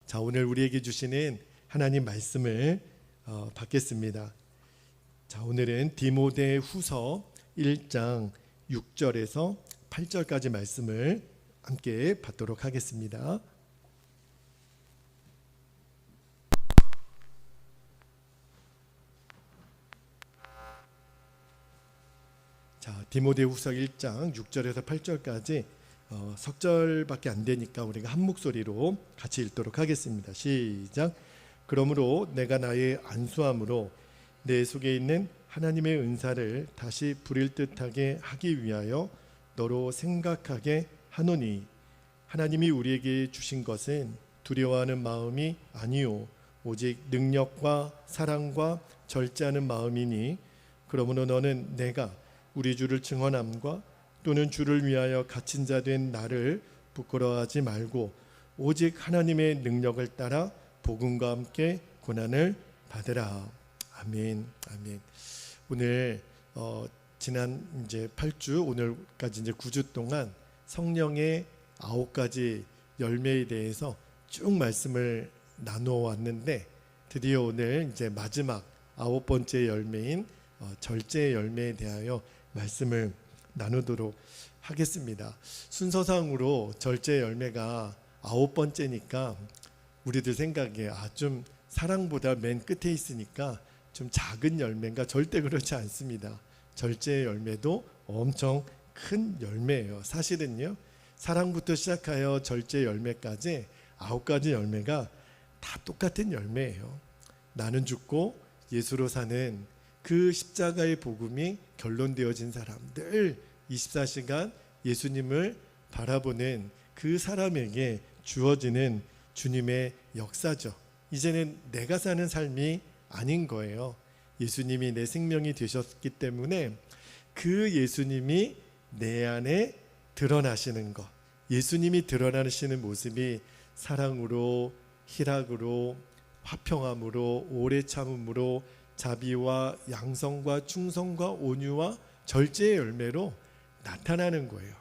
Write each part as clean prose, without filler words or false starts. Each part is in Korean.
자, 오늘 우리에게 주시는 하나님 말씀을 받겠습니다. 자, 오늘은 디모데후서 1장 6절에서 8절까지 말씀을 함께 받도록 하겠습니다. 자, 디모데후서 1장 6절에서 8절까지 석절밖에 안 되니까 우리가 한 목소리로 같이 읽도록 하겠습니다. 시작. 그러므로 내가 나의 안수함으로 내 속에 있는 하나님의 은사를 다시 부릴 듯하게 하기 위하여 너로 생각하게 하노니, 하나님이 우리에게 주신 것은 두려워하는 마음이 아니요 오직 능력과 사랑과 절제하는 마음이니, 그러므로 너는 내가 우리 주를 증언함과 또는 주를 위하여 갇힌 자 된 나를 부끄러워하지 말고 오직 하나님의 능력을 따라 복음과 함께 고난을 받으라. 아멘. 아멘. 오늘 지난 이제 8주 오늘까지 이제 9주 동안 성령의 9가지 열매에 대해서 쭉 말씀을 나누어 왔는데, 드디어 오늘 이제 마지막 9번째 열매인 절제의 열매에 대하여 말씀을 나누도록 하겠습니다. 순서상으로 절제 열매가 9번째니까 우리들 생각에 좀 사랑보다 맨 끝에 있으니까 좀 작은 열매인가? 절대 그렇지 않습니다. 절제 열매도 엄청 큰 열매예요. 사실은요, 사랑부터 시작하여 절제 열매까지 9가지 열매가 다 똑같은 열매예요. 나는 죽고 예수로 사는 그 십자가의 복음이 결론되어진 사람들, 24시간 예수님을 바라보는 그 사람에게 주어지는 주님의 역사죠. 이제는 내가 사는 삶이 아닌 거예요. 예수님이 내 생명이 되셨기 때문에 그 예수님이 내 안에 드러나시는 것, 예수님이 드러나시는 모습이 사랑으로, 희락으로, 화평함으로, 오래 참음으로, 자비와 양성과 충성과 온유와 절제의 열매로 나타나는 거예요.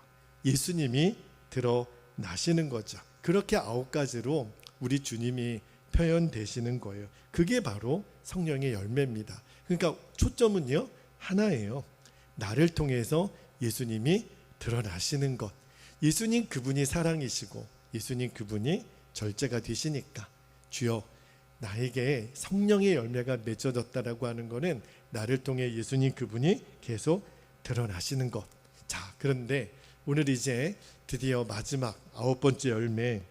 예수님이 드러나시는 거죠. 그렇게 9가지로 우리 주님이 표현되시는 거예요. 그게 바로 성령의 열매입니다. 그러니까 초점은요, 하나예요. 나를 통해서 예수님이 드러나시는 것. 예수님 그분이 사랑이시고 예수님 그분이 절제가 되시니까, 주여 나에게 성령의 열매가 맺어졌다라고 하는 것은 나를 통해 예수님 그분이 계속 드러나시는 것. 자, 그런데 오늘 이제 드디어 마지막 9번째 열매,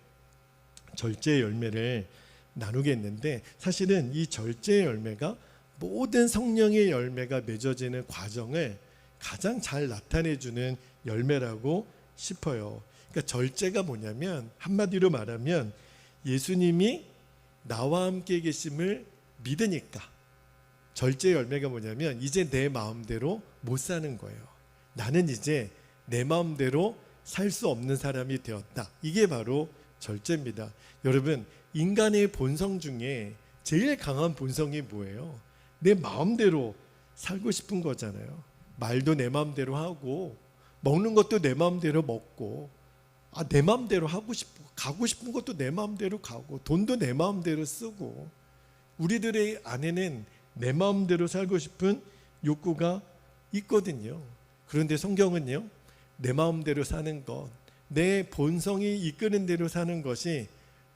절제의 열매를 나누겠는데, 사실은 이 절제의 열매가 모든 성령의 열매가 맺어지는 과정을 가장 잘 나타내주는 열매라고 싶어요. 그러니까 절제가 뭐냐면, 한마디로 말하면 예수님이 나와 함께 계심을 믿으니까, 절제 열매가 뭐냐면 이제 내 마음대로 못 사는 거예요. 나는 이제 내 마음대로 살 수 없는 사람이 되었다. 이게 바로 절제입니다. 여러분, 인간의 본성 중에 제일 강한 본성이 뭐예요? 내 마음대로 살고 싶은 거잖아요. 말도 내 마음대로 하고, 먹는 것도 내 마음대로 먹고, 내 마음대로 하고 싶고, 가고 싶은 것도 내 마음대로 가고, 돈도 내 마음대로 쓰고, 우리들의 안에는 내 마음대로 살고 싶은 욕구가 있거든요. 그런데 성경은요, 내 마음대로 사는 것, 내 본성이 이끄는 대로 사는 것이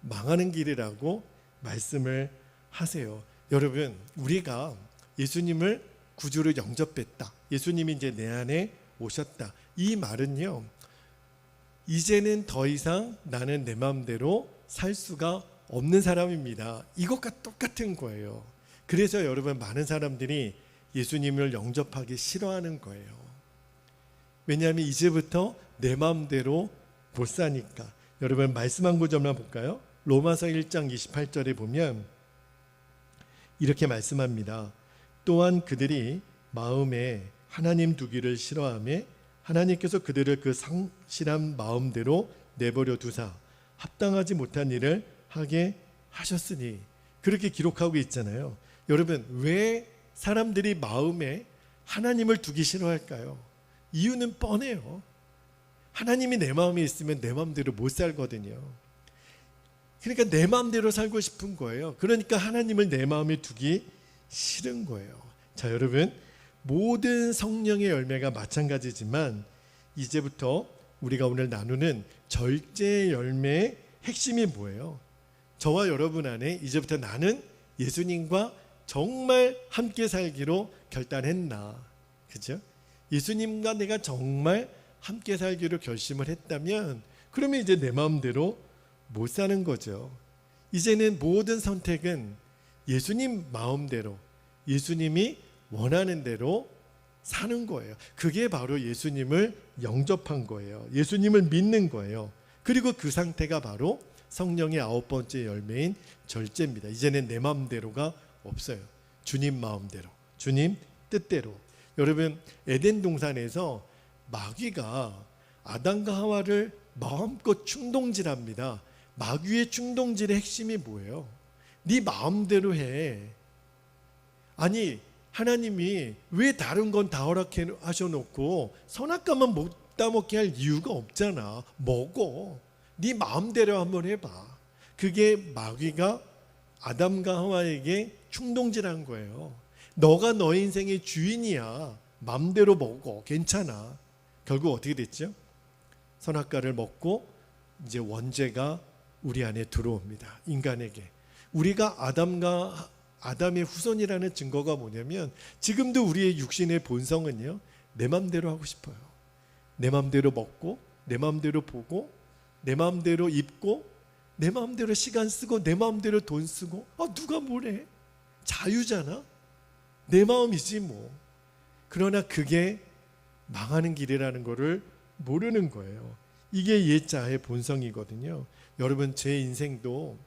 망하는 길이라고 말씀을 하세요. 여러분, 우리가 예수님을 구주로 영접했다, 예수님이 이제 내 안에 오셨다, 이 말은요, 이제는 더 이상 나는 내 마음대로 살 수가 없는 사람입니다. 이것과 똑같은 거예요. 그래서 여러분, 많은 사람들이 예수님을 영접하기 싫어하는 거예요. 왜냐하면 이제부터 내 마음대로 못 사니까. 여러분, 말씀 한 구절만 볼까요? 로마서 1장 28절에 보면 이렇게 말씀합니다. 또한 그들이 마음에 하나님 두기를 싫어하며 하나님께서 그들을 그 상실한 마음대로 내버려 두사 합당하지 못한 일을 하게 하셨으니, 그렇게 기록하고 있잖아요. 여러분, 왜 사람들이 마음에 하나님을 두기 싫어할까요? 이유는 뻔해요. 하나님이 내 마음에 있으면 내 마음대로 못 살거든요. 그러니까 내 마음대로 살고 싶은 거예요. 그러니까 하나님을 내 마음에 두기 싫은 거예요. 자, 여러분, 모든 성령의 열매가 마찬가지지만 이제부터 우리가 오늘 나누는 절제 열매의 핵심이 뭐예요? 저와 여러분 안에 이제부터 나는 예수님과 정말 함께 살기로 결단했나? 그죠? 예수님과 내가 정말 함께 살기로 결심을 했다면 그러면 이제 내 마음대로 못 사는 거죠. 이제는 모든 선택은 예수님 마음대로, 예수님이 원하는 대로 사는 거예요. 그게 바로 예수님을 영접한 거예요. 예수님을 믿는 거예요. 그리고 그 상태가 바로 성령의 9번째 열매인 절제입니다. 이제는 내 마음대로가 없어요. 주님 마음대로, 주님 뜻대로. 여러분, 에덴 동산에서 마귀가 아담과 하와를 마음껏 충동질합니다. 마귀의 충동질의 핵심이 뭐예요? 네 마음대로 해. 아니, 하나님이 왜 다른 건 다 허락하셔놓고 선악과만 못 따먹게 할 이유가 없잖아. 먹어. 네 마음대로 한번 해봐. 그게 마귀가 아담과 하와에게 충동질한 거예요. 너가 너의 인생의 주인이야. 마음대로 먹어. 괜찮아. 결국 어떻게 됐죠? 선악과를 먹고 이제 원죄가 우리 안에 들어옵니다. 인간에게. 우리가 아담의 후손이라는 증거가 뭐냐면 지금도 우리의 육신의 본성은요, 내 마음대로 하고 싶어요. 내 마음대로 먹고, 내 마음대로 보고, 내 마음대로 입고, 내 마음대로 시간 쓰고, 내 마음대로 돈 쓰고. 누가 뭐래? 자유잖아. 내 마음이지 뭐. 그러나 그게 망하는 길이라는 거를 모르는 거예요. 이게 옛자의 본성이거든요. 여러분, 제 인생도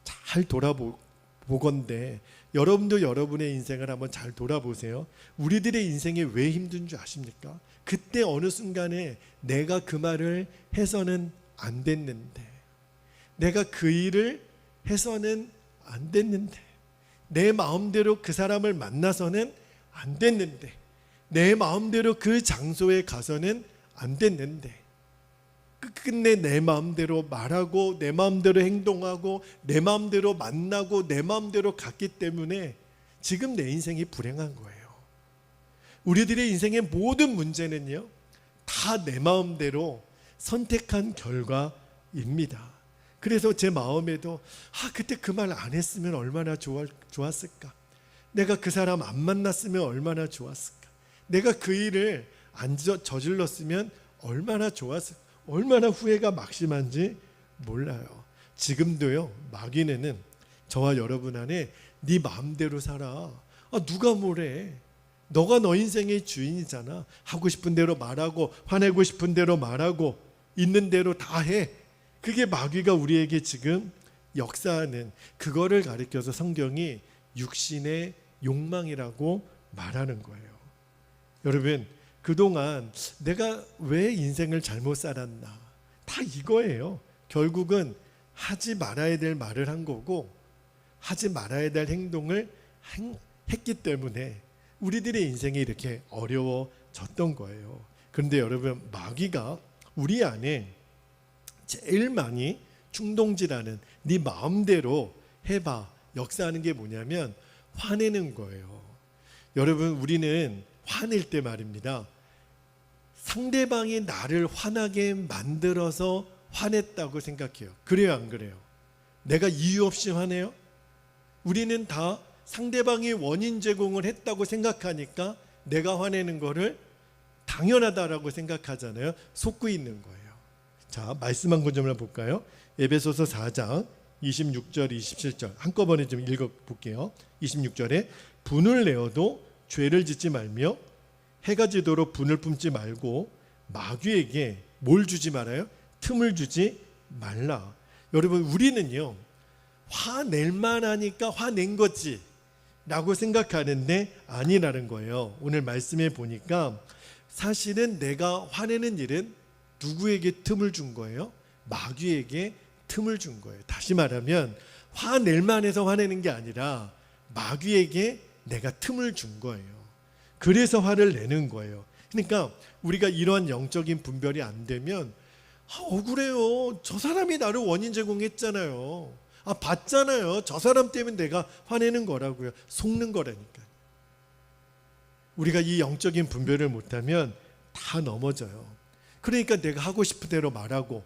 잘 돌아보건대 여러분도 여러분의 인생을 한번 잘 돌아보세요. 우리들의 인생이 왜 힘든 줄 아십니까? 그때 어느 순간에 내가 그 말을 해서는 안 됐는데, 내가 그 일을 해서는 안 됐는데, 내 마음대로 그 사람을 만나서는 안 됐는데, 내 마음대로 그 장소에 가서는 안 됐는데, 끝내 내 마음대로 말하고 내 마음대로 행동하고 내 마음대로 만나고 내 마음대로 갔기 때문에 지금 내 인생이 불행한 거예요. 우리들의 인생의 모든 문제는요, 다 내 마음대로 선택한 결과입니다. 그래서 제 마음에도 그때 그 말 안 했으면 얼마나 좋았을까? 내가 그 사람 안 만났으면 얼마나 좋았을까? 내가 그 일을 안 저질렀으면 얼마나 좋았을까? 얼마나 후회가 막심한지 몰라요. 지금도요, 마귀는 저와 여러분 안에 네 마음대로 살아. 누가 뭐래? 너가 너 인생의 주인이잖아. 하고 싶은 대로 말하고 화내고 싶은 대로 말하고 있는 대로 다 해. 그게 마귀가 우리에게 지금 역사하는, 그거를 가리켜서 성경이 육신의 욕망이라고 말하는 거예요. 여러분, 그동안 내가 왜 인생을 잘못 살았나? 다 이거예요. 결국은 하지 말아야 될 말을 한 거고 하지 말아야 될 행동을 했기 때문에 우리들의 인생이 이렇게 어려워졌던 거예요. 그런데 여러분, 마귀가 우리 안에 제일 많이 충동질하는, 네 마음대로 해봐, 역사하는 게 뭐냐면 화내는 거예요. 여러분, 우리는 화낼 때 말입니다, 상대방이 나를 화나게 만들어서 화냈다고 생각해요. 그래요, 안 그래요? 내가 이유 없이 화내요? 우리는 다 상대방이 원인 제공을 했다고 생각하니까 내가 화내는 거를 당연하다라고 생각하잖아요. 속고 있는 거예요. 자, 말씀 한 구절만 볼까요? 에베소서 4장 26절 27절 한꺼번에 좀 읽어볼게요. 26절에 분을 내어도 죄를 짓지 말며 해가 지도록 분을 뿜지 말고 마귀에게 뭘 주지 말아요? 틈을 주지 말라. 여러분, 우리는요, 화낼 만하니까 화낸 거지 라고 생각하는데 아니라는 거예요. 오늘 말씀에 보니까 사실은 내가 화내는 일은 누구에게 틈을 준 거예요? 마귀에게 틈을 준 거예요. 다시 말하면 화낼 만해서 화내는 게 아니라 마귀에게 내가 틈을 준 거예요. 그래서 화를 내는 거예요. 그러니까 우리가 이러한 영적인 분별이 안 되면 억울해요. 저 사람이 나를 원인 제공했잖아요. 봤잖아요. 저 사람 때문에 내가 화내는 거라고요. 속는 거라니까요. 우리가 이 영적인 분별을 못하면 다 넘어져요. 그러니까 내가 하고 싶은 대로 말하고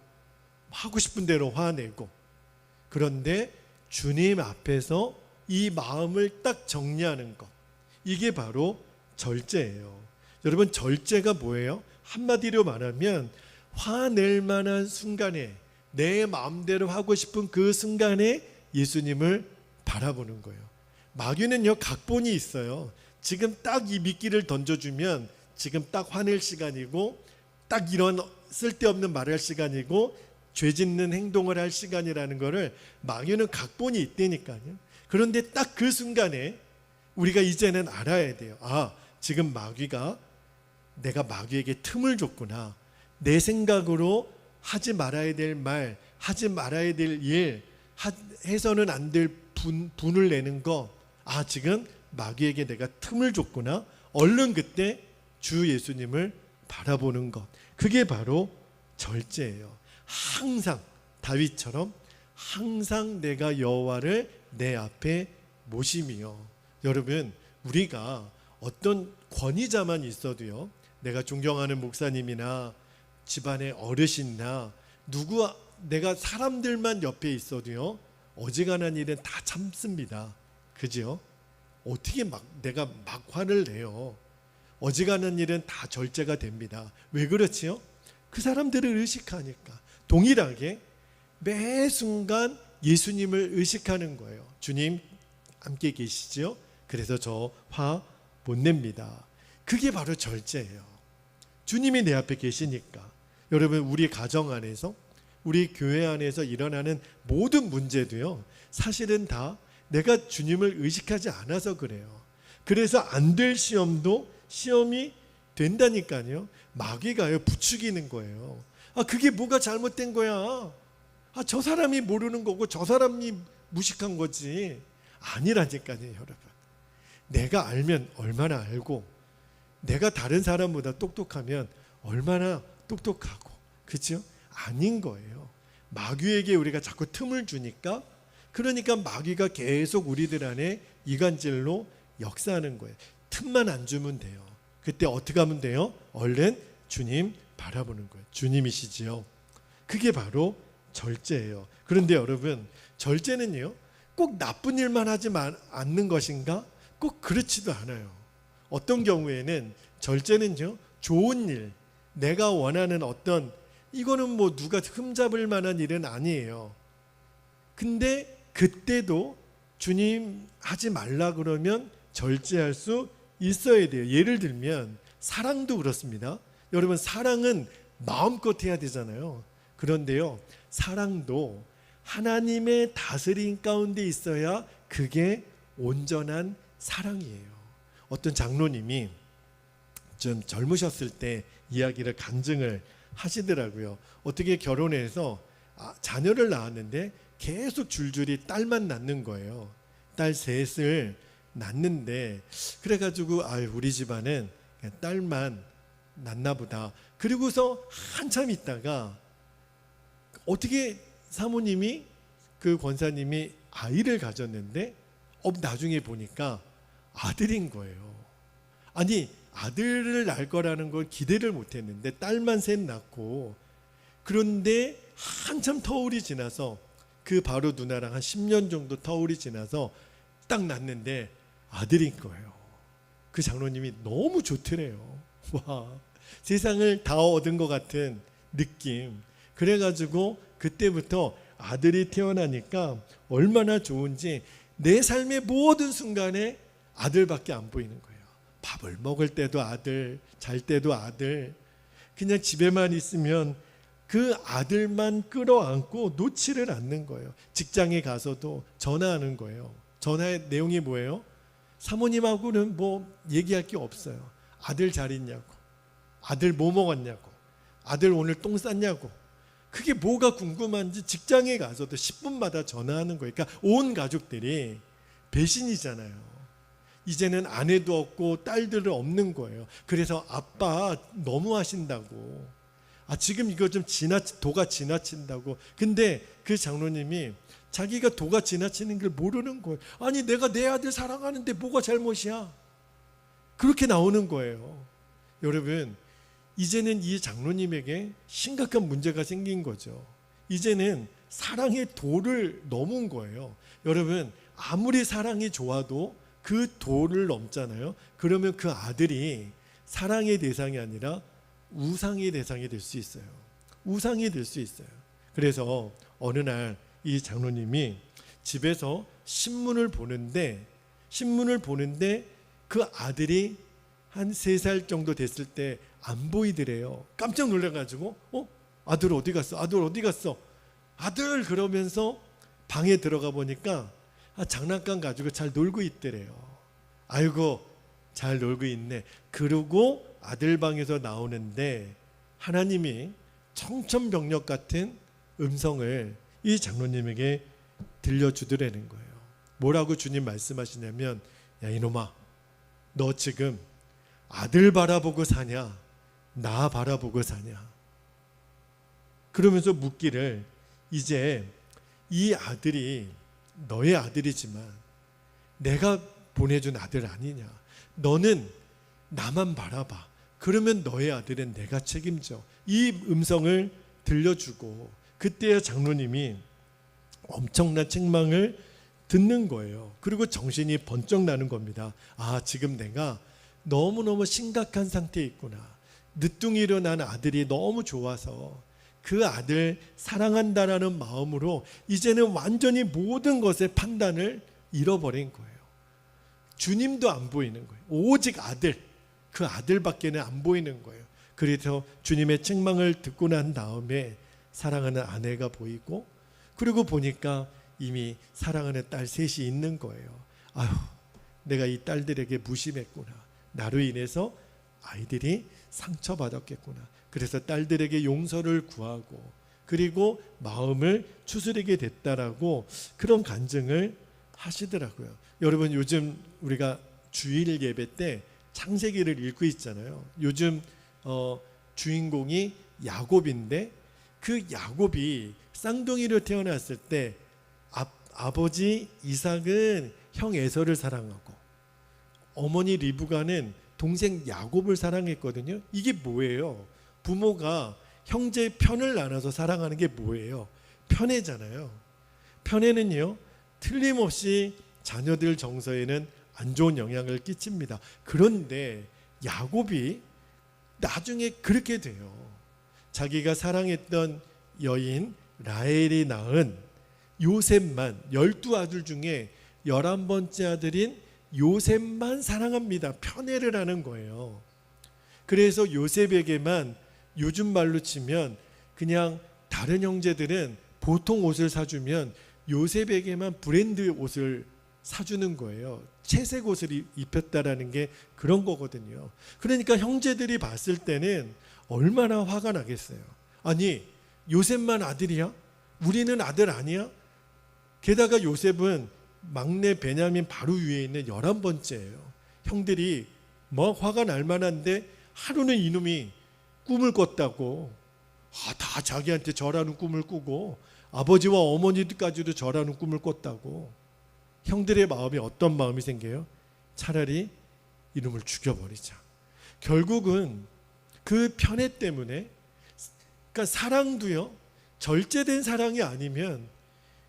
하고 싶은 대로 화내고, 그런데 주님 앞에서 이 마음을 딱 정리하는 것, 이게 바로 절제예요. 여러분, 절제가 뭐예요? 한마디로 말하면 화낼 만한 순간에, 내 마음대로 하고 싶은 그 순간에 예수님을 바라보는 거예요. 마귀는요, 각본이 있어요. 지금 딱 이 미끼를 던져주면 지금 딱 화낼 시간이고, 딱 이런 쓸데없는 말을 할 시간이고, 죄 짓는 행동을 할 시간이라는 거를 마귀는 각본이 있다니까요. 그런데 딱 그 순간에 우리가 이제는 알아야 돼요. 지금 내가 마귀에게 틈을 줬구나. 내 생각으로 하지 말아야 될 말, 하지 말아야 될 일, 해서는 안 될 분을 내는 거, 지금 마귀에게 내가 틈을 줬구나. 얼른 그때 주 예수님을 바라보는 것, 그게 바로 절제예요. 항상 다윗처럼 항상 내가 여호와를 내 앞에 모심이요. 여러분, 우리가 어떤 권위자만 있어도요, 내가 존경하는 목사님이나 집안의 어르신이나 내가 사람들만 옆에 있어도요, 어지간한 일은 다 참습니다. 그죠? 어떻게 내가 막 화를 내요? 어지간한 일은 다 절제가 됩니다. 왜 그렇지요? 그 사람들을 의식하니까. 동일하게 매 순간 예수님을 의식하는 거예요. 주님 함께 계시죠? 그래서 저 화 못 냅니다. 그게 바로 절제예요. 주님이 내 앞에 계시니까. 여러분, 우리 가정 안에서, 우리 교회 안에서 일어나는 모든 문제도요, 사실은 다 내가 주님을 의식하지 않아서 그래요. 그래서 안 될 시험도 시험이 된다니까요. 마귀가요, 부추기는 거예요. 그게 뭐가 잘못된 거야? 저 사람이 모르는 거고 저 사람이 무식한 거지. 아니라니까요, 여러분. 내가 알면 얼마나 알고, 내가 다른 사람보다 똑똑하면 얼마나 똑똑하고, 그렇죠? 아닌 거예요. 마귀에게 우리가 자꾸 틈을 주니까, 그러니까 마귀가 계속 우리들 안에 이간질로 역사하는 거예요. 틈만 안 주면 돼요. 그때 어떻게 하면 돼요? 얼른 주님 바라보는 거예요. 주님이시지요. 그게 바로 절제예요. 그런데 여러분, 절제는요, 꼭 나쁜 일만 하지 않는 것인가? 꼭 그렇지도 않아요. 어떤 경우에는 절제는요, 좋은 일, 내가 원하는 이거는 뭐 누가 흠잡을 만한 일은 아니에요. 근데 그때도 주님 하지 말라 그러면 절제할 수 있어야 돼요. 예를 들면 사랑도 그렇습니다. 여러분, 사랑은 마음껏 해야 되잖아요. 그런데요, 사랑도 하나님의 다스림 가운데 있어야 그게 온전한 사랑이에요. 어떤 장로님이 좀 젊으셨을 때 이야기를 간증을 하시더라고요. 어떻게 결혼해서 자녀를 낳았는데 계속 줄줄이 딸만 낳는 거예요. 딸 셋을 낳는데, 그래가지고 우리 집안은 딸만 낳나 보다. 그리고서 한참 있다가 어떻게 사모님이, 그 권사님이 아이를 가졌는데 나중에 보니까 아들인 거예요. 아들을 낳을 거라는 걸 기대를 못했는데 딸만 셋 낳고, 그런데 한참 터울이 지나서, 그 바로 누나랑 한 10년 정도 터울이 지나서 딱 낳는데 아들인 거예요. 그 장로님이 너무 좋더래요. 와, 세상을 다 얻은 것 같은 느낌. 그래가지고 그때부터 아들이 태어나니까 얼마나 좋은지, 내 삶의 모든 순간에 아들밖에 안 보이는 거예요. 밥을 먹을 때도 아들, 잘 때도 아들, 그냥 집에만 있으면 그 아들만 끌어안고 놓지를 않는 거예요. 직장에 가서도 전화하는 거예요. 전화의 내용이 뭐예요? 사모님하고는 뭐 얘기할 게 없어요. 아들 잘 있냐고, 아들 뭐 먹었냐고, 아들 오늘 똥 쌌냐고. 그게 뭐가 궁금한지 직장에 가서도 10분마다 전화하는 거예요. 그러니까 온 가족들이 배신이잖아요. 이제는 아내도 없고 딸들은 없는 거예요. 그래서 아빠 너무 하신다고, 지금 이거 좀 도가 지나친다고. 근데 그 장로님이 자기가 도가 지나치는 걸 모르는 거예요. 아니 내가 내 아들 사랑하는데 뭐가 잘못이야? 그렇게 나오는 거예요. 여러분, 이제는 이 장로님에게 심각한 문제가 생긴 거죠. 이제는 사랑의 도를 넘은 거예요. 여러분, 아무리 사랑이 좋아도 그 도를 넘잖아요. 그러면 그 아들이 사랑의 대상이 아니라 우상의 대상이 될 수 있어요. 우상이 될 수 있어요. 그래서 어느 날 이 장로님이 집에서 신문을 보는데 그 아들이 한 3살 정도 됐을 때 안 보이더래요. 깜짝 놀라가지고 아들 어디 갔어? 아들 어디 갔어? 아들 그러면서 방에 들어가 보니까 장난감 가지고 잘 놀고 있더래요. 아이고 잘 놀고 있네. 그러고 아들 방에서 나오는데 하나님이 청천벽력 같은 음성을 이 장로님에게 들려주더라는 거예요. 뭐라고 주님 말씀하시냐면, 야 이놈아, 너 지금 아들 바라보고 사냐 나 바라보고 사냐? 그러면서 묻기를, 이제 이 아들이 너의 아들이지만 내가 보내준 아들 아니냐? 너는 나만 바라봐. 그러면 너의 아들은 내가 책임져. 이 음성을 들려주고, 그때야 장로님이 엄청난 책망을 듣는 거예요. 그리고 정신이 번쩍 나는 겁니다. 지금 내가 너무너무 심각한 상태에 있구나. 늦둥이로 난 아들이 너무 좋아서 그 아들 사랑한다라는 마음으로 이제는 완전히 모든 것의 판단을 잃어버린 거예요. 주님도 안 보이는 거예요. 오직 아들, 그 아들밖에는 안 보이는 거예요. 그래서 주님의 책망을 듣고 난 다음에 사랑하는 아내가 보이고, 그리고 보니까 이미 사랑하는 딸 셋이 있는 거예요. 내가 이 딸들에게 무심했구나. 나로 인해서 아이들이 상처받았겠구나. 그래서 딸들에게 용서를 구하고 그리고 마음을 추스리게 됐다라고 그런 간증을 하시더라고요. 여러분, 요즘 우리가 주일 예배 때 창세기를 읽고 있잖아요. 요즘 주인공이 야곱인데, 그 야곱이 쌍둥이로 태어났을 때 아버지 이삭은 형 에서를 사랑하고 어머니 리브가는 동생 야곱을 사랑했거든요. 이게 뭐예요? 부모가 형제 편을 나눠서 사랑하는 게 뭐예요? 편애잖아요. 편애는요, 틀림없이 자녀들 정서에는 안 좋은 영향을 끼칩니다. 그런데 야곱이 나중에 그렇게 돼요. 자기가 사랑했던 여인 라헬이 낳은 요셉만, 12아들 중에 11번째 아들인 요셉만 사랑합니다. 편애를 하는 거예요. 그래서 요셉에게만, 요즘 말로 치면 그냥 다른 형제들은 보통 옷을 사주면 요셉에게만 브랜드 옷을 사주는 거예요. 채색 옷을 입혔다라는 게 그런 거거든요. 그러니까 형제들이 봤을 때는 얼마나 화가 나겠어요. 아니, 요셉만 아들이야? 우리는 아들 아니야? 게다가 요셉은 막내 베냐민 바로 위에 있는 11번째예요. 형들이 화가 날 만한데 하루는 이놈이 꿈을 꿨다고, 다 자기한테 절하는 꿈을 꾸고 아버지와 어머니까지도 절하는 꿈을 꿨다고. 형들의 마음이 어떤 마음이 생겨요? 차라리 이놈을 죽여버리자. 결국은 그 편애 때문에, 그러니까 사랑도요, 절제된 사랑이 아니면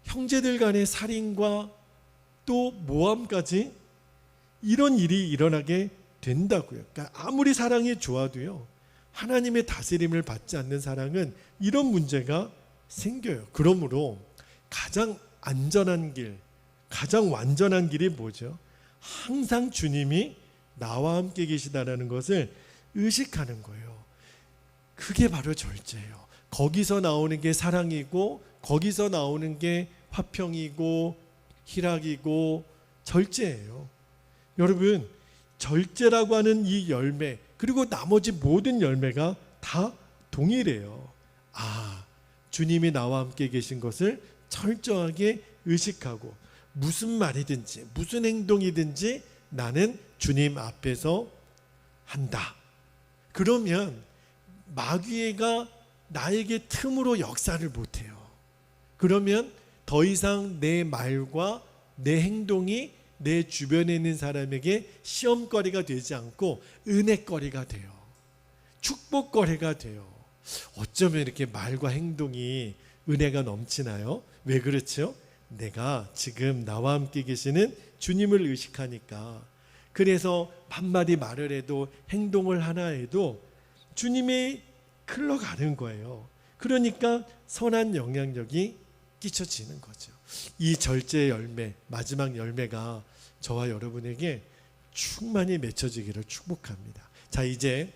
형제들 간의 살인과 또 모함까지 이런 일이 일어나게 된다고요. 그러니까 아무리 사랑이 좋아도요, 하나님의 다스림을 받지 않는 사랑은 이런 문제가 생겨요. 그러므로 가장 안전한 길, 가장 완전한 길이 뭐죠? 항상 주님이 나와 함께 계시다라는 것을 의식하는 거예요. 그게 바로 절제예요. 거기서 나오는 게 사랑이고, 거기서 나오는 게 화평이고 희락이고 절제예요. 여러분, 절제라고 하는 이 열매, 그리고 나머지 모든 열매가 다 동일해요. 주님이 나와 함께 계신 것을 철저하게 의식하고, 무슨 말이든지 무슨 행동이든지 나는 주님 앞에서 한다. 그러면 마귀가 나에게 틈으로 역사를 못해요. 그러면 더 이상 내 말과 내 행동이 내 주변에 있는 사람에게 시험거리가 되지 않고 은혜거리가 돼요. 축복거리가 돼요. 어쩌면 이렇게 말과 행동이 은혜가 넘치나요? 왜 그렇죠? 내가 지금 나와 함께 계시는 주님을 의식하니까. 그래서 한마디 말을 해도 행동을 하나 해도 주님이 흘러가는 거예요. 그러니까 선한 영향력이 끼쳐지는 거죠. 이 절제의 열매, 마지막 열매가 저와 여러분에게 충만히 맺혀지기를 축복합니다. 자, 이제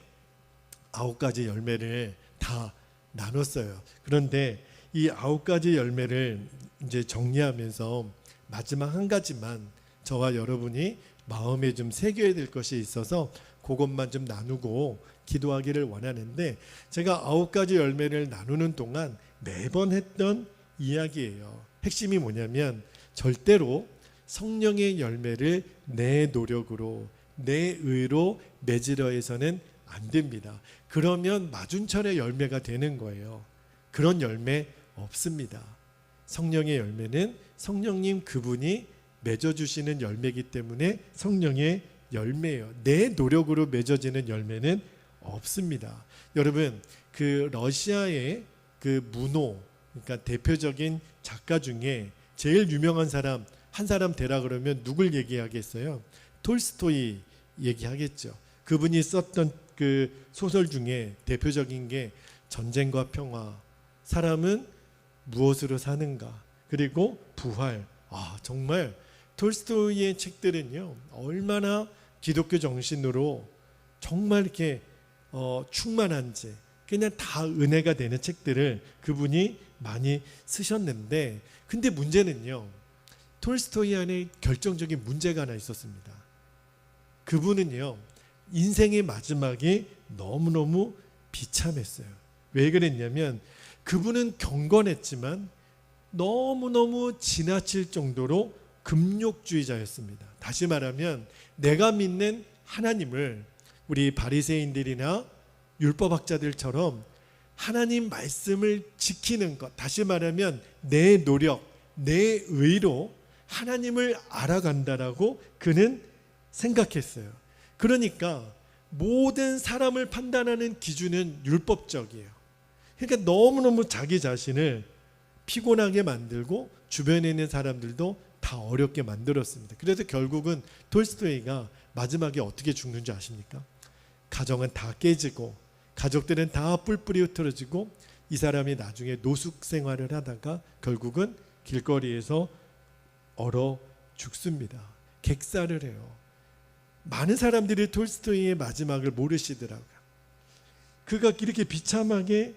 9가지 열매를 다 나눴어요. 그런데 이 9가지 열매를 이제 정리하면서 마지막 한 가지만 저와 여러분이 마음에 좀 새겨야 될 것이 있어서 그것만 좀 나누고 기도하기를 원하는데, 제가 9가지 열매를 나누는 동안 매번 했던 이야기예요. 핵심이 뭐냐면 절대로 성령의 열매를 내 노력으로 내 의로 맺으려 해서는 안 됩니다. 그러면 맞은철의 열매가 되는 거예요. 그런 열매 없습니다. 성령의 열매는 성령님 그분이 맺어주시는 열매이기 때문에 성령의 열매예요. 내 노력으로 맺어지는 열매는 없습니다. 여러분, 그 러시아의 그 문호, 그러니까 대표적인 작가 중에 제일 유명한 사람 한 사람 대라 그러면 누굴 얘기하겠어요? 톨스토이 얘기하겠죠. 그분이 썼던 그 소설 중에 대표적인 게 전쟁과 평화, 사람은 무엇으로 사는가, 그리고 부활. 정말 톨스토이의 책들은요 얼마나 기독교 정신으로 정말 이렇게 충만한지, 그냥 다 은혜가 되는 책들을 그분이 많이 쓰셨는데, 근데 문제는요 톨스토이 안에 결정적인 문제가 하나 있었습니다. 그분은요 인생의 마지막이 너무너무 비참했어요. 왜 그랬냐면 그분은 경건했지만 너무너무 지나칠 정도로 금욕주의자였습니다. 다시 말하면 내가 믿는 하나님을 우리 바리새인들이나 율법학자들처럼 하나님 말씀을 지키는 것, 다시 말하면 내 노력, 내 의로 하나님을 알아간다라고 그는 생각했어요. 그러니까 모든 사람을 판단하는 기준은 율법적이에요. 그러니까 너무너무 자기 자신을 피곤하게 만들고 주변에 있는 사람들도 다 어렵게 만들었습니다. 그래서 결국은 톨스토이가 마지막에 어떻게 죽는지 아십니까? 가정은 다 깨지고 가족들은 다 뿔뿔이 흩어지고 이 사람이 나중에 노숙 생활을 하다가 결국은 길거리에서 얼어 죽습니다. 객사를 해요. 많은 사람들이 톨스토이의 마지막을 모르시더라고요. 그가 이렇게 비참하게,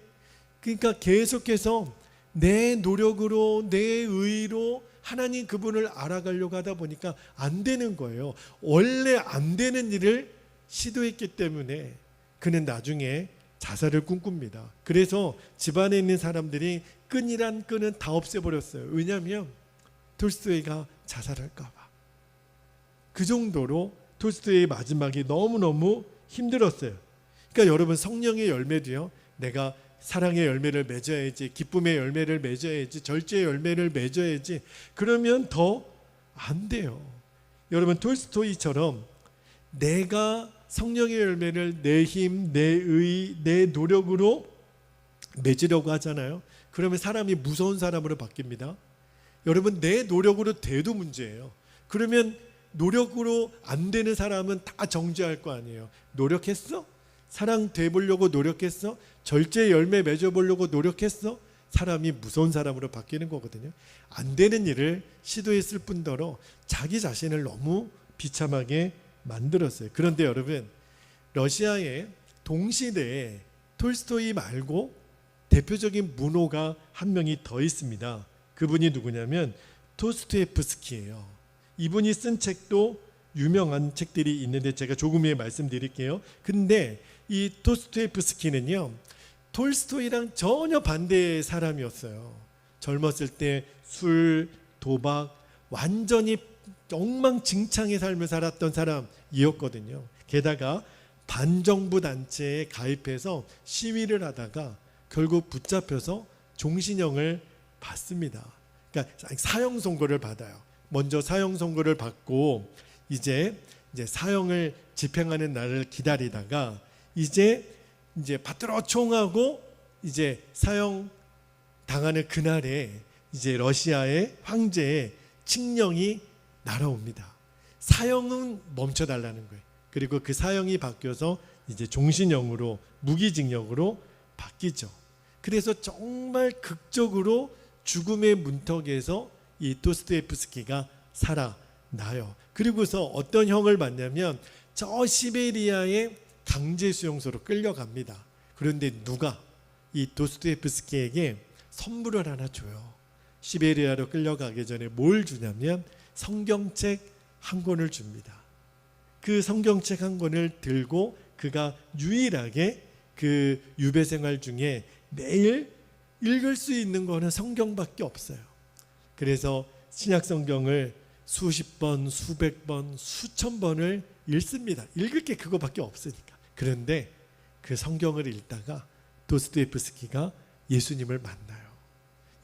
그러니까 계속해서 내 노력으로 내 의로 하나님 그분을 알아가려고 하다 보니까 안 되는 거예요. 원래 안 되는 일을 시도했기 때문에 그는 나중에 자살을 꿈꿉니다. 그래서 집안에 있는 사람들이 끈이란 끈은 다 없애버렸어요. 왜냐하면 톨스토이가 자살할까 봐. 그 정도로 톨스토이의 마지막이 너무너무 힘들었어요. 그러니까 여러분, 성령의 열매도요, 내가 사랑의 열매를 맺어야지, 기쁨의 열매를 맺어야지, 절제의 열매를 맺어야지, 그러면 더 안 돼요. 여러분, 톨스토이처럼 내가 성령의 열매를 내 힘, 내 의, 내 노력으로 맺으려고 하잖아요. 그러면 사람이 무서운 사람으로 바뀝니다. 여러분, 내 노력으로 돼도 문제예요. 그러면 노력으로 안 되는 사람은 다 정죄할 거 아니에요. 노력했어? 사랑 돼보려고 노력했어? 절제 열매 맺어보려고 노력했어? 사람이 무서운 사람으로 바뀌는 거거든요. 안 되는 일을 시도했을 뿐더러 자기 자신을 너무 비참하게 만들었어요. 그런데 여러분, 러시아의 동시대에 톨스토이 말고 대표적인 문호가 한 명이 더 있습니다. 그분이 누구냐면 도스토옙스키예요. 이분이 쓴 책도 유명한 책들이 있는데 제가 조금 후에 말씀드릴게요. 근데 이 도스토옙스키는요 톨스토이랑 전혀 반대의 사람이었어요. 젊었을 때 술, 도박, 완전히 엉망진창의 삶을 살았던 사람이었거든요. 게다가 반정부 단체에 가입해서 시위를 하다가 결국 붙잡혀서 종신형을 받습니다. 그러니까 사형 선고를 받아요. 먼저 사형 선고를 받고 이제 사형을 집행하는 날을 기다리다가 이제 받들어 총하고 이제 사형 당하는 그날에 이제 러시아의 황제의 칙령이 날아옵니다. 사형은 멈춰달라는 거예요. 그리고 그 사형이 바뀌어서 이제 종신형으로 무기징역으로 바뀌죠. 그래서 정말 극적으로 죽음의 문턱에서 이 도스토옙스키가 살아나요. 그리고서 어떤 형을 받냐면 저 시베리아의 강제 수용소로 끌려갑니다. 그런데 누가 이 도스토옙스키에게 선물을 하나 줘요. 시베리아로 끌려가기 전에 뭘 주냐면 성경책 한 권을 줍니다. 그 성경책 한 권을 들고 그가 유일하게 그 유배 생활 중에 매일 읽을 수 있는 거는 성경밖에 없어요. 그래서 신약 성경을 수십 번, 수백 번, 수천 번을 읽습니다. 읽을 게 그거밖에 없으니까. 그런데 그 성경을 읽다가 도스토옙스키가 예수님을 만나요.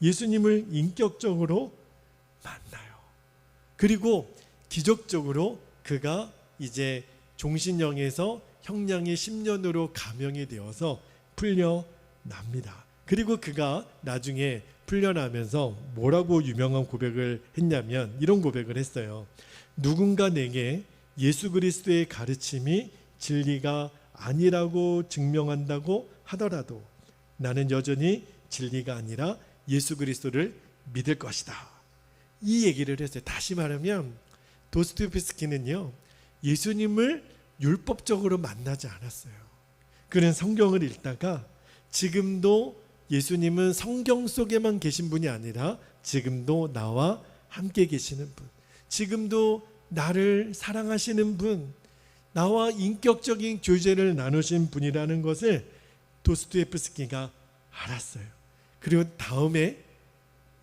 예수님을 인격적으로 만나요. 그리고 기적적으로 그가 이제 종신형에서 형량이 10년으로 감형이 되어서 풀려납니다. 그리고 그가 나중에 풀려나면서 뭐라고 유명한 고백을 했냐면 이런 고백을 했어요. 누군가 내게 예수 그리스도의 가르침이 진리가 아니라고 증명한다고 하더라도 나는 여전히 진리가 아니라 예수 그리스도를 믿을 것이다. 이 얘기를 했어요. 다시 말하면 도스토옙스키는요, 예수님을 율법적으로 만나지 않았어요. 그는 성경을 읽다가 지금도 예수님은 성경 속에만 계신 분이 아니라 지금도 나와 함께 계시는 분, 지금도 나를 사랑하시는 분, 나와 인격적인 교제를 나누신 분이라는 것을 도스토옙스키가 알았어요. 그리고 다음에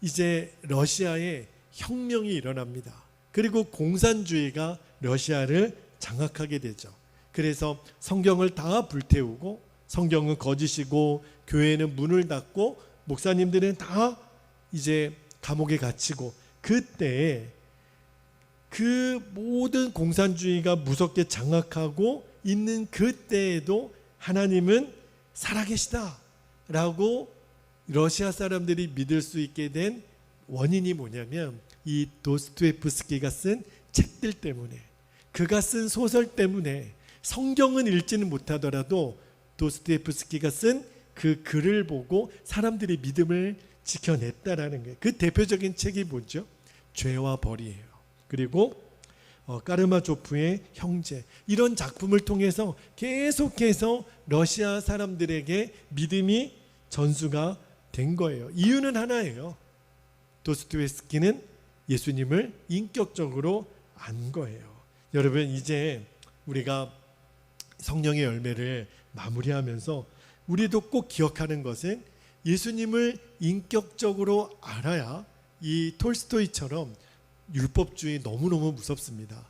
이제 러시아에 혁명이 일어납니다. 그리고 공산주의가 러시아를 장악하게 되죠. 그래서 성경을 다 불태우고 성경은 거짓이고 교회는 문을 닫고 목사님들은 다 이제 감옥에 갇히고, 그때에 그 모든 공산주의가 무섭게 장악하고 있는 그때에도 하나님은 살아계시다 라고 러시아 사람들이 믿을 수 있게 된 원인이 뭐냐면 이 도스토옙스키가 쓴 책들 때문에, 그가 쓴 소설 때문에, 성경은 읽지는 못하더라도 도스토옙스키가 쓴 그 글을 보고 사람들이 믿음을 지켜냈다라는 거예요. 그 대표적인 책이 뭐죠? 죄와 벌이에요. 그리고 까르마조프의 형제, 이런 작품을 통해서 계속해서 러시아 사람들에게 믿음이 전수가 된 거예요. 이유는 하나예요. 도스토옙스키는 예수님을 인격적으로 안 거예요. 여러분, 이제 우리가 성령의 열매를 마무리하면서 우리도 꼭 기억하는 것은 예수님을 인격적으로 알아야 이 톨스토이처럼 율법주의 너무너무 무섭습니다.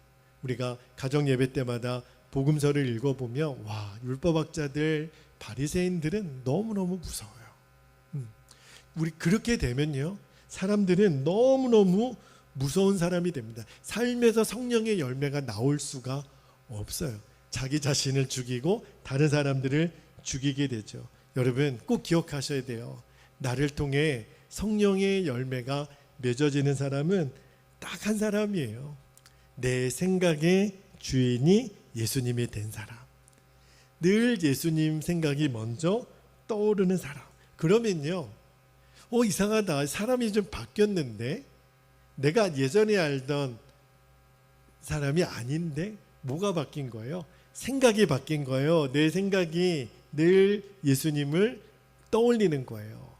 우리가 가정 예배 때마다 복음서를 읽어보면 와, 율법학자들, 바리새인들은 너무너무 무서워요. 우리 그렇게 되면요, 사람들은 너무너무 무서운 사람이 됩니다. 삶에서 성령의 열매가 나올 수가 없어요. 자기 자신을 죽이고 다른 사람들을 죽이게 되죠. 여러분 꼭 기억하셔야 돼요. 나를 통해 성령의 열매가 맺어지는 사람은 딱 한 사람이에요. 내 생각의 주인이 예수님이 된 사람. 늘 예수님 생각이 먼저 떠오르는 사람. 그러면요, 이상하다, 사람이 좀 바뀌었는데 내가 예전에 알던 사람이 아닌데 뭐가 바뀐 거예요? 생각이 바뀐 거예요. 내 생각이 늘 예수님을 떠올리는 거예요.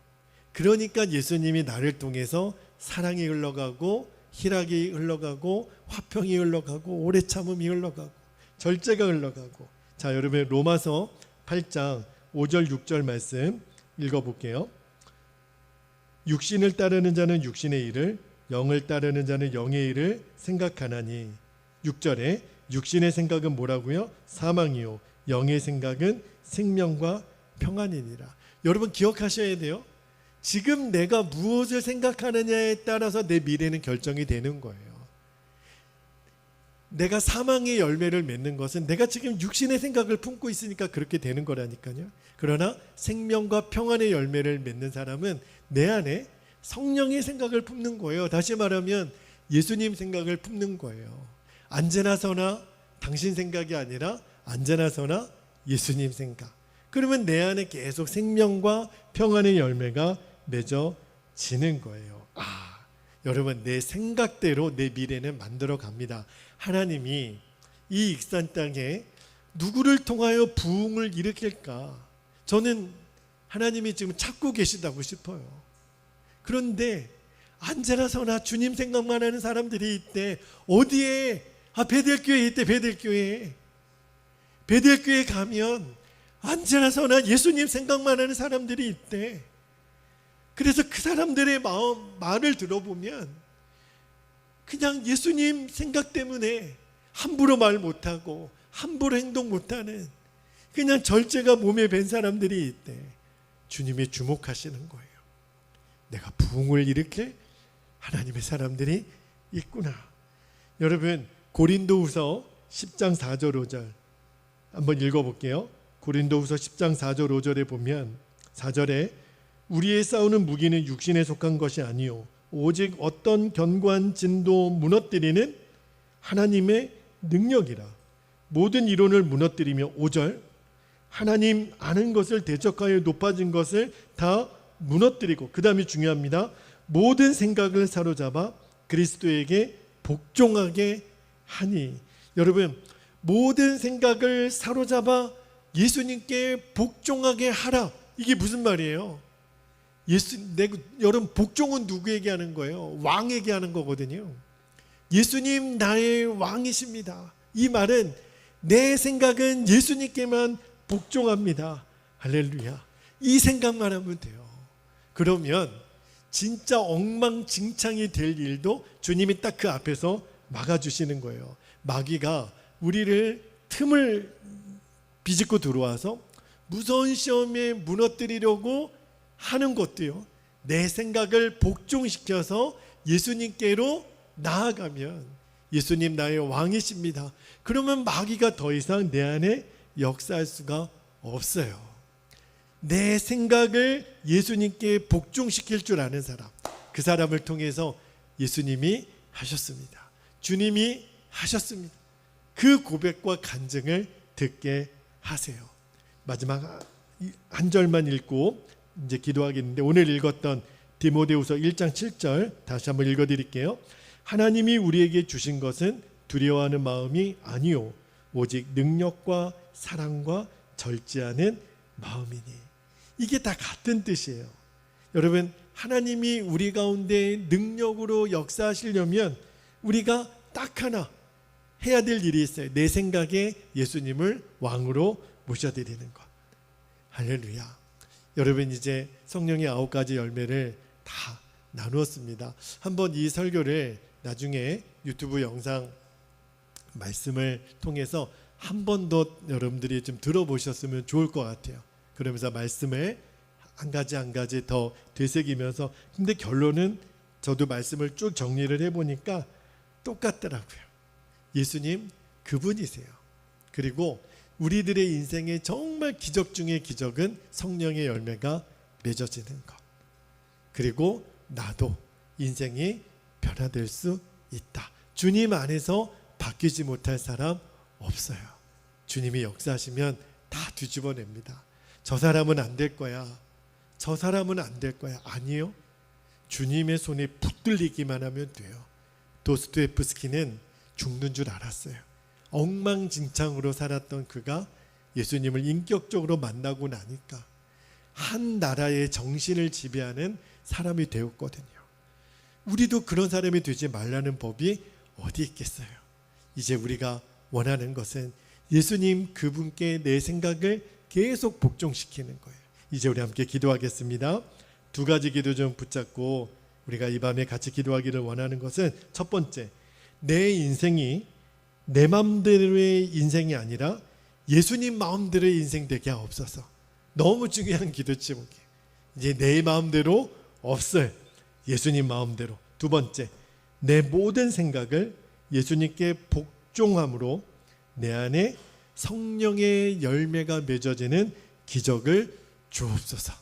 그러니까 예수님이 나를 통해서 사랑이 흘러가고 희락이 흘러가고 화평이 흘러가고 오래 참음이 흘러가고 절제가 흘러가고. 자, 여러분 로마서 8장 5절 6절 말씀 읽어볼게요. 육신을 따르는 자는 육신의 일을, 영을 따르는 자는 영의 일을 생각하나니. 6절에 육신의 생각은 뭐라고요? 사망이요, 영의 생각은 생명과 평안이니라. 여러분 기억하셔야 돼요. 지금 내가 무엇을 생각하느냐에 따라서 내 미래는 결정이 되는 거예요. 내가 사망의 열매를 맺는 것은 내가 지금 육신의 생각을 품고 있으니까 그렇게 되는 거라니까요. 그러나 생명과 평안의 열매를 맺는 사람은 내 안에 성령의 생각을 품는 거예요. 다시 말하면 예수님 생각을 품는 거예요. 언제나 서나 당신 생각이 아니라 언제나 서나 예수님 생각. 그러면 내 안에 계속 생명과 평안의 열매가 맺어지는 거예요. 여러분, 내 생각대로 내 미래는 만들어 갑니다. 하나님이 이 익산 땅에 누구를 통하여 부흥을 일으킬까? 저는 하나님이 지금 찾고 계시다고 싶어요. 그런데 언제나 서나 주님 생각만 하는 사람들이 있대. 어디에? 베델교회에 있대. 베델교회에 가면 언제나 서나 예수님 생각만 하는 사람들이 있대. 그래서 그 사람들의 말을 들어보면 그냥 예수님 생각 때문에 함부로 말 못하고 함부로 행동 못하는 그냥 절제가 몸에 밴 사람들이 있대. 주님이 주목하시는 거예요. 내가 부흥을 일으킬 하나님의 사람들이 있구나. 여러분, 고린도후서 10장 4절 5절 한번 읽어볼게요. 고린도후서 10장 4절 5절에 보면 4절에 우리의 싸우는 무기는 육신에 속한 것이 아니요 오직 어떤 견고한 진도 무너뜨리는 하나님의 능력이라. 모든 이론을 무너뜨리며 5절 하나님 아는 것을 대적하여 높아진 것을 다 무너뜨리고, 그 다음이 중요합니다. 모든 생각을 사로잡아 그리스도에게 복종하게 하니. 여러분, 모든 생각을 사로잡아 예수님께 복종하게 하라. 이게 무슨 말이에요? 여러분, 복종은 누구에게 하는 거예요? 왕에게 하는 거거든요. 예수님 나의 왕이십니다. 이 말은 내 생각은 예수님께만 복종합니다. 할렐루야. 이 생각만 하면 돼요. 그러면 진짜 엉망진창이 될 일도 주님이 딱 그 앞에서 막아주시는 거예요. 마귀가 우리를 틈을 비집고 들어와서 무서운 시험에 무너뜨리려고 하는 것도요, 내 생각을 복종시켜서 예수님께로 나아가면 예수님 나의 왕이십니다. 그러면 마귀가 더 이상 내 안에 역사할 수가 없어요. 내 생각을 예수님께 복종시킬 줄 아는 사람, 그 사람을 통해서 예수님이 하셨습니다. 주님이 하셨습니다. 그 고백과 간증을 듣게 하세요. 마지막 한 절만 읽고 이제 기도하겠는데, 오늘 읽었던 디모데후서 1장 7절 다시 한번 읽어드릴게요. 하나님이 우리에게 주신 것은 두려워하는 마음이 아니요 오직 능력과 사랑과 절제하는 마음이니. 이게 다 같은 뜻이에요. 여러분, 하나님이 우리 가운데 능력으로 역사하시려면 우리가 딱 하나 해야 될 일이 있어요. 내 생각에 예수님을 왕으로 모셔드리는 것. 할렐루야. 여러분, 이제 성령의 9가지 열매를 다 나누었습니다. 한번 이 설교를 나중에 유튜브 영상 말씀을 통해서 한 번 더 여러분들이 좀 들어보셨으면 좋을 것 같아요. 그러면서 말씀을 한 가지 더 되새기면서, 근데 결론은 저도 말씀을 쭉 정리를 해보니까 똑같더라고요. 예수님 그분이세요. 그리고 우리들의 인생에 정말 기적 중의 기적은 성령의 열매가 맺어지는 것. 그리고 나도 인생이 변화될 수 있다. 주님 안에서 바뀌지 못할 사람 없어요. 주님이 역사하시면 다 뒤집어냅니다. 저 사람은 안 될 거야. 저 사람은 안 될 거야. 아니요. 주님의 손에 붙들리기만 하면 돼요. 도스토옙스키는 죽는 줄 알았어요. 엉망진창으로 살았던 그가 예수님을 인격적으로 만나고 나니까 한 나라의 정신을 지배하는 사람이 되었거든요. 우리도 그런 사람이 되지 말라는 법이 어디 있겠어요. 이제 우리가 원하는 것은 예수님 그분께 내 생각을 계속 복종시키는 거예요. 이제 우리 함께 기도하겠습니다. 2가지 기도 좀 붙잡고 우리가 이 밤에 같이 기도하기를 원하는 것은, 첫 번째, 내 인생이 내 마음대로의 인생이 아니라 예수님 마음대로의 인생 되게 하옵소서. 너무 중요한 기도 제목이에요. 이제 내 마음대로 없어요. 예수님 마음대로. 두 번째, 내 모든 생각을 예수님께 복종함으로 내 안에 성령의 열매가 맺어지는 기적을 주옵소서.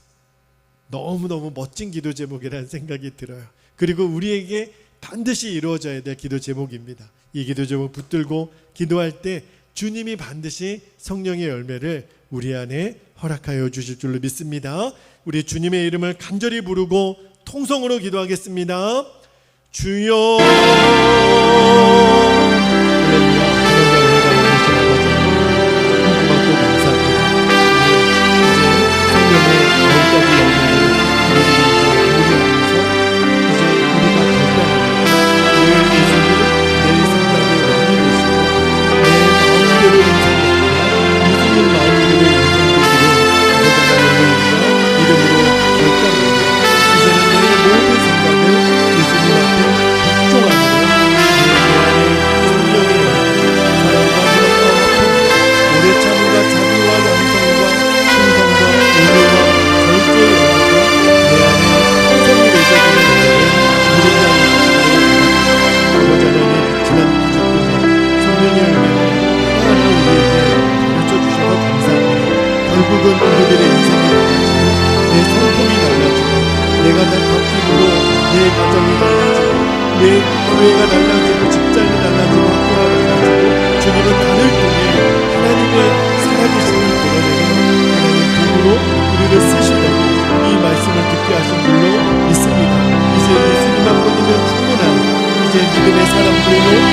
너무너무 멋진 기도 제목이라는 생각이 들어요. 그리고 우리에게 반드시 이루어져야 될 기도 제목입니다. 이 기도 제목 붙들고 기도할 때 주님이 반드시 성령의 열매를 우리 안에 허락하여 주실 줄로 믿습니다. 우리 주님의 이름을 간절히 부르고 통성으로 기도하겠습니다. 주여. 결국은 우리들의 인생이 달라지고 내 성품이 달라지고 내가 바뀌므로 내 가정이 달라지고 내 교회가 달라지고 직장이 달라지고 학교가 달라지고 주님은 나를 통해 하나님의 살아계심을 드러내는 하나님 도구로 우리를 쓰시려고 이 말씀을 듣게 하신 줄로 믿습니다. 이제 예수님만 믿으면 충분한 이제 믿음의 사람들로